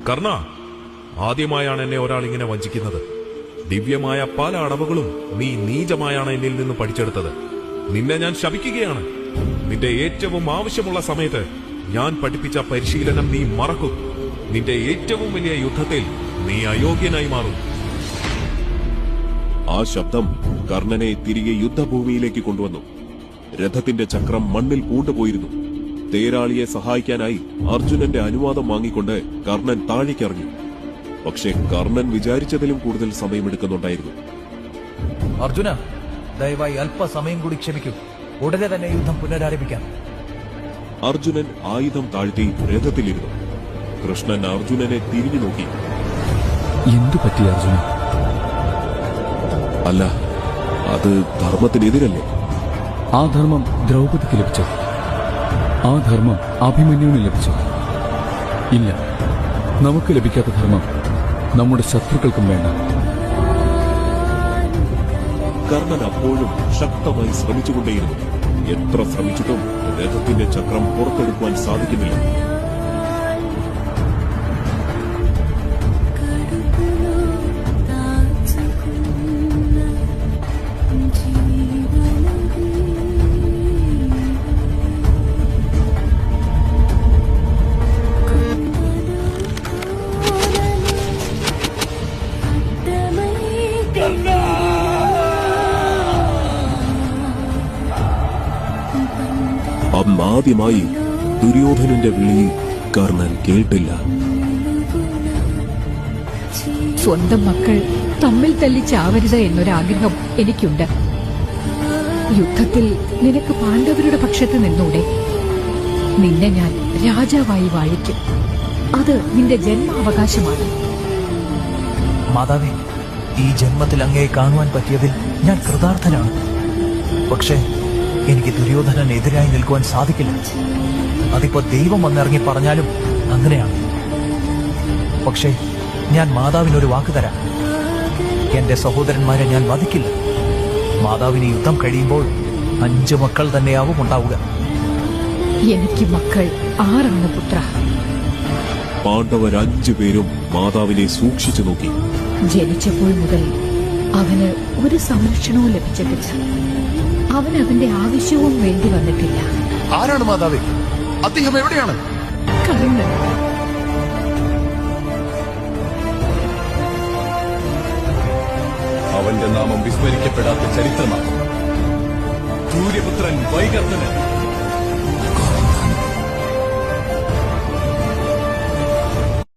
കർണ, ആദ്യമായാണ് എന്നെ ഒരാൾ ഇങ്ങനെ വഞ്ചിക്കുന്നത്. ദിവ്യമായ പല അടവുകളും നീ നീചമായാണ് എന്നിൽ നിന്ന് പഠിച്ചെടുത്തത്. നിന്നെ ഞാൻ ശപിക്കുകയാണ്. നിന്റെ ഏറ്റവും ആവശ്യമുള്ള സമയത്ത് ഞാൻ പഠിപ്പിച്ച പരിശീലനം നീ മറക്കും. നിന്റെ ഏറ്റവും വലിയ യുദ്ധത്തിൽ നീ അയോഗ്യനായി മാറും. ആ ശബ്ദം കർണനെ തിരികെ യുദ്ധഭൂമിയിലേക്ക് കൊണ്ടുവന്നു. രഥത്തിന്റെ ചക്രം മണ്ണിൽ പൂണ്ടുപോയിരുന്നു. തേരാളിയെ സഹായിക്കാനായി അർജുനന്റെ അനുവാദം വാങ്ങിക്കൊണ്ട് കർണൻ താഴേക്കിറങ്ങി. പക്ഷേ കർണൻ വിചാരിച്ചതിലും കൂടുതൽ സമയമെടുക്കുന്നുണ്ടായിരുന്നു. അർജുന, ദയവായി അല്പസമയം കൂടി ക്ഷമിക്കൂ. ഉടനെ തന്നെ യുദ്ധം പുനരാരംഭിക്കാം. അർജുനൻ ആയുധം താഴ്ത്തി രഥത്തിലിരുന്നു. കൃഷ്ണൻ അർജുനനെ തിരിഞ്ഞു നോക്കി. എന്തു പറ്റി അർജുന? അല്ല, അത് ധർമ്മത്തിനെതിരല്ലേ? ആ ധർമ്മം ദ്രൗപദിക്ക് ലഭിച്ചോ? ആ ധർമ്മം അഭിമന്യുവിന് ലഭിച്ചോ? ഇല്ല, നമുക്ക് ലഭിക്കാത്ത ധർമ്മം നമ്മുടെ ശത്രുക്കൾക്കും വേണ്ട. കർണൻ അപ്പോഴും ശക്തമായി ശ്രമിച്ചുകൊണ്ടേയിരുന്നു. എത്ര ശ്രമിച്ചിട്ടും രഥത്തിന്റെ ചക്രം പുറത്തെടുക്കുവാൻ സാധിക്കുന്നില്ല. അന്നാദ്യമായി ദുര്യോധനന്റെ വിളി കർണൻ കേട്ടില്ല. സ്വന്തം മക്കൾ തമ്മിൽ തല്ലി ചാവരുത് എന്നൊരാഗ്രഹം എനിക്കുണ്ട്. യുദ്ധത്തിൽ നിനക്ക് പാണ്ഡവരുടെ പക്ഷത്ത് നിന്നൂടെ? നിന്നെ ഞാൻ രാജാവായി വാഴിക്കും. അത് നിന്റെ ജന്മാവകാശമാണ്. മാതാവേ, ഈ ജന്മത്തിൽ അങ്ങയെ കാണുവാൻ പറ്റിയതിൽ ഞാൻ കൃതാർത്ഥനാണ്. പക്ഷേ എനിക്ക് ദുര്യോധനനെതിരായി നിൽക്കുവാൻ സാധിക്കില്ല. അതിപ്പോ ദൈവം വന്നിറങ്ങി പറഞ്ഞാലും അങ്ങനെയാണ്. പക്ഷേ ഞാൻ മാതാവിനൊരു വാക്ക് തരാം. എന്റെ സഹോദരന്മാരെ ഞാൻ വധിക്കില്ല. മാതാവിന് യുദ്ധം കഴിയുമ്പോൾ 5 മക്കൾ തന്നെയാവും ഉണ്ടാവുക. എനിക്ക് മക്കൾ 6 പുത്ര. പാണ്ഡവർ 5 പേരും മാതാവിനെ സൂക്ഷിച്ചു നോക്കി. ജനിച്ചപ്പോൾ മുതൽ അവന് ഒരു സംരക്ഷണവും ലഭിച്ചിട്ടില്ല. അവൻ അവന്റെ ആവശ്യവും വേണ്ടി വന്നിട്ടില്ല. ആരാണ് മാതാവേ? അദ്ദേഹം എവിടെയാണ്? കർണൻ. അവന്റെ നാമം വിസ്മരിക്കപ്പെടാത്ത ചരിത്രമാണ്. സൂര്യപുത്രൻ വൈകർത്തനൻ.